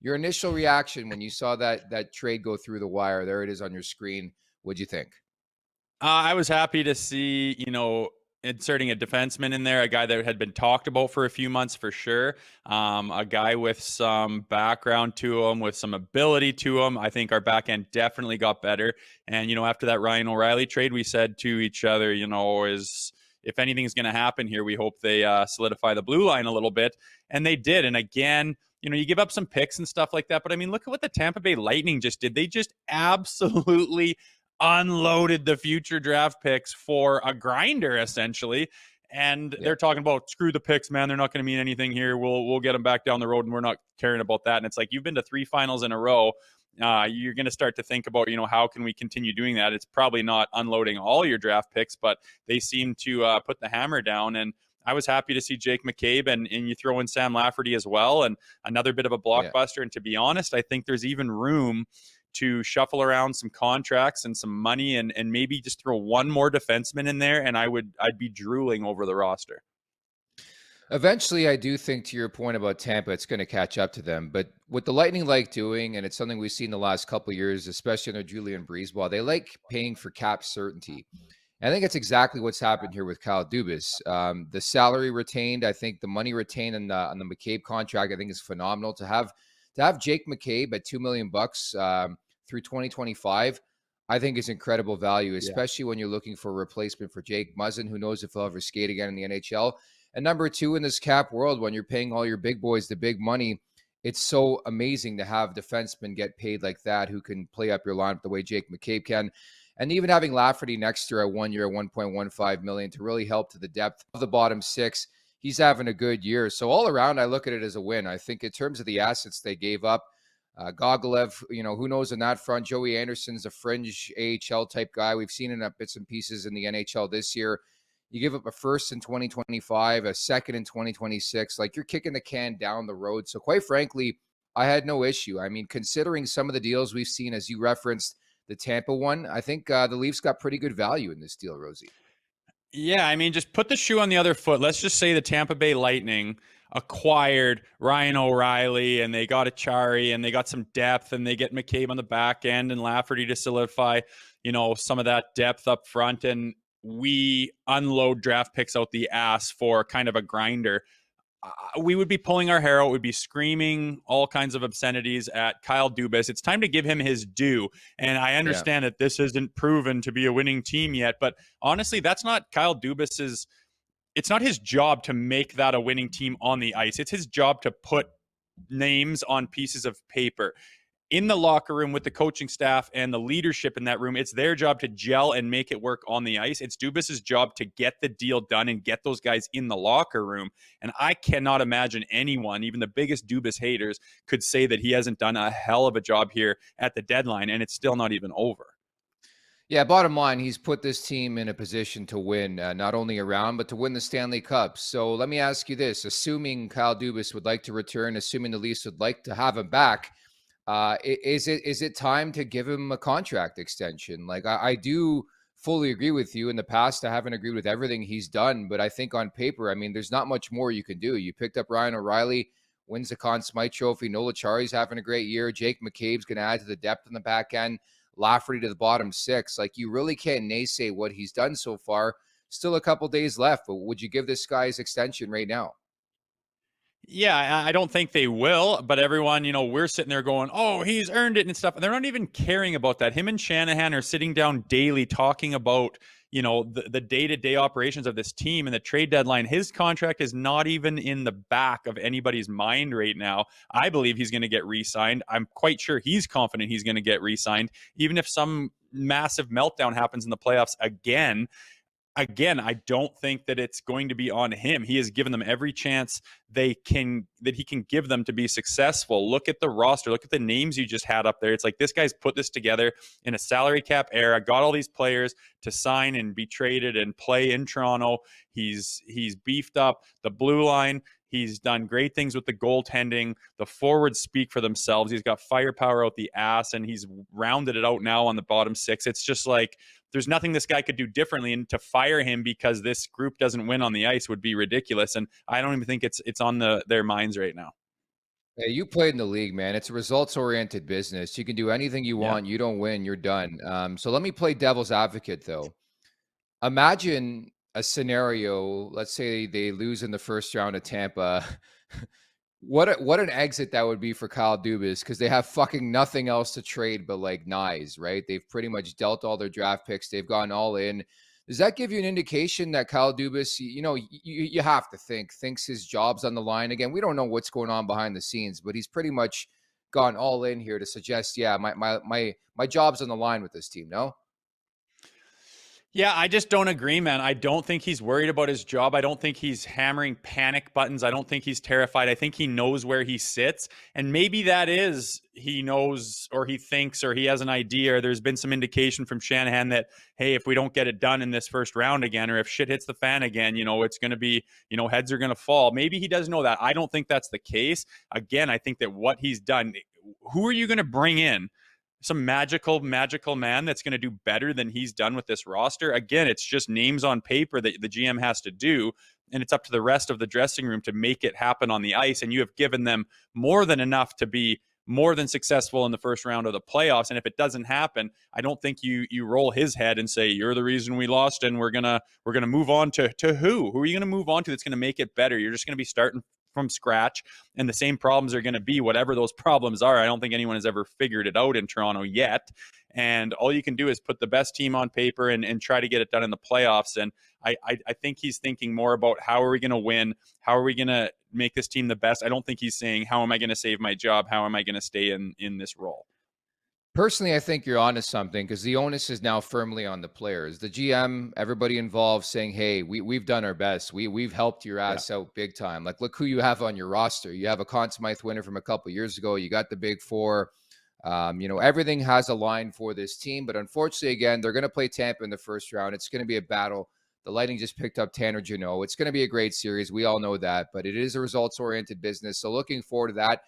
Your initial reaction when you saw that trade go through the wire, there it is on your screen. What'd you think? I was happy to see, inserting a defenseman in there, a guy that had been talked about for a few months for sure. A guy with some background to him, with some ability to him. I think our back end definitely got better. And, after that Ryan O'Reilly trade, we said to each other, is if anything's going to happen here, we hope they solidify the blue line a little bit. And they did. And again, you give up some picks and stuff like that. But I mean, look at what the Tampa Bay Lightning just did. They just absolutely unloaded the future draft picks for a grinder, essentially. And Yeah. they're talking about screw the picks, man. They're not going to mean anything here. We'll get them back down the road, and we're not caring about that. And it's like, you've been to 3 finals in a row. You're going to start to think about, how can we continue doing that? It's probably not unloading all your draft picks, but they seem to put the hammer down. And I was happy to see Jake McCabe, and you throw in Sam Lafferty as well, and another bit of a Yeah. blockbuster. And to be honest, I think there's even room to shuffle around some contracts and some money, and maybe just throw one more defenseman in there, and I'd be drooling over the roster. Eventually, I do think, to your point about Tampa, it's going to catch up to them. But what the Lightning like doing, and it's something we've seen the last couple of years, especially under Julian Breezeball, they like paying for cap certainty. I think it's exactly what's happened here with Kyle Dubas. The salary retained, I think the money retained on the McCabe contract, I think is phenomenal. To have Jake McCabe at $2 million through 2025, I think is incredible value, Yeah. especially when you're looking for a replacement for Jake Muzzin, who knows if he'll ever skate again in the NHL. And number two, in this cap world, when you're paying all your big boys the big money, it's so amazing to have defensemen get paid like that who can play up your lineup the way Jake McCabe can. And even having Lafferty next year at 1 year, 1.15 million to really help to the depth of the bottom six. He's having a good year. So all around, I look at it as a win. I think in terms of the assets they gave up, Gogolev, who knows on that front. Joey Anderson's a fringe AHL type guy. We've seen it at bits and pieces in the NHL this year. You give up a first in 2025, a second in 2026. Like, you're kicking the can down the road. So quite frankly, I had no issue. I mean, considering some of the deals we've seen, as you referenced, the Tampa one, I think the Leafs got pretty good value in this deal, Rosie. Yeah, I mean, just put the shoe on the other foot. Let's just say the Tampa Bay Lightning acquired Ryan O'Reilly, and they got Achari, and they got some depth, and they get McCabe on the back end and Lafferty to solidify, some of that depth up front, and we unload draft picks out the ass for kind of a grinder. We would be pulling our hair out. We'd be screaming all kinds of obscenities at Kyle Dubas. It's time to give him his due. And I Yeah. understand that this isn't proven to be a winning team yet, but honestly, that's not Kyle Dubas's. It's not his job to make that a winning team on the ice. It's his job to put names on pieces of paper in the locker room with the coaching staff and the leadership in that room. It's their job to gel and make it work on the ice. It's Dubas's job to get the deal done and get those guys in the locker room. And I cannot imagine anyone, even the biggest Dubas haters, could say that he hasn't done a hell of a job here at the deadline, and it's still not even over. Yeah, bottom line, he's put this team in a position to win, not only around, but to win the Stanley Cup. So let me ask you this. Assuming Kyle Dubas would like to return, assuming the Leafs would like to have him back, is it time to give him a contract extension? Like, I do fully agree with you. In the past, I haven't agreed with everything he's done, but I think on paper, I mean, there's not much more you can do. You picked up Ryan O'Reilly, wins the Conn Smythe Trophy. Nola Chari's having a great year. Jake McCabe's going to add to the depth in the back end. Lafferty to the bottom six. Like, you really can't naysay what he's done so far. Still a couple days left, but would you give this guy his extension right now? Yeah, I don't think they will, but everyone, we're sitting there going, oh, he's earned it and stuff. And they're not even caring about that. Him and Shanahan are sitting down daily talking about, the day-to-day operations of this team and the trade deadline. His contract is not even in the back of anybody's mind right now. I believe he's going to get re-signed. I'm quite sure he's confident he's going to get re-signed, even if some massive meltdown happens in the playoffs again, I don't think that it's going to be on him. He has given them every chance that he can give them to be successful. Look at the roster. Look at the names you just had up there. It's like, this guy's put this together in a salary cap era, got all these players to sign and be traded and play in Toronto. He's beefed up the blue line. He's done great things with the goaltending. The forwards speak for themselves. He's got firepower out the ass, and he's rounded it out now on the bottom six. It's just like, there's nothing this guy could do differently, and to fire him because this group doesn't win on the ice would be ridiculous. And I don't even think it's on their minds right now. Hey, you played in the league, man. It's a results-oriented business. You can do anything you Yeah. want. You don't win, you're done. So let me play devil's advocate, though. Imagine a scenario. Let's say they lose in the first round of Tampa. What an exit that would be for Kyle Dubas because they have fucking nothing else to trade but like knives, right? They've pretty much dealt all their draft picks. They've gone all in. Does that give you an indication that Kyle Dubas, you have to thinks his job's on the line again? We don't know what's going on behind the scenes, but he's pretty much gone all in here to suggest, yeah, my job's on the line with this team. No. Yeah, I just don't agree, man. I don't think he's worried about his job. I don't think he's hammering panic buttons. I don't think he's terrified. I think he knows where he sits. And maybe that is he knows or he thinks or he has an idea or there's been some indication from Shanahan that, hey, if we don't get it done in this first round again or if shit hits the fan again, it's going to be, heads are going to fall. Maybe he does know that. I don't think that's the case. Again, I think that what he's done, who are you going to bring in? Some magical man that's going to do better than he's done with this roster. Again, it's just names on paper that the GM has to do, and it's up to the rest of the dressing room to make it happen on the ice. And you have given them more than enough to be more than successful in the first round of the playoffs. And if it doesn't happen, I don't think you roll his head and say you're the reason we lost, and we're gonna move on to who? Who are you gonna move on to that's gonna make it better? You're just gonna be starting from scratch, and the same problems are going to be whatever those problems are. I don't think anyone has ever figured it out in Toronto yet. And all you can do is put the best team on paper and try to get it done in the playoffs. And I think he's thinking more about how are we going to win? How are we going to make this team the best? I don't think he's saying, how am I going to save my job? How am I going to stay in this role? Personally, I think you're onto something because the onus is now firmly on the players. The GM, everybody involved saying, hey, we've done our best. We've helped your Yeah. ass out big time. Like, look who you have on your roster. You have a Conn Smythe winner from a couple years ago. You got the big four. Everything has a line for this team. But unfortunately, again, they're going to play Tampa in the first round. It's going to be a battle. The Lightning just picked up Tanner Jeannot. It's going to be a great series. We all know that. But it is a results-oriented business. So looking forward to that.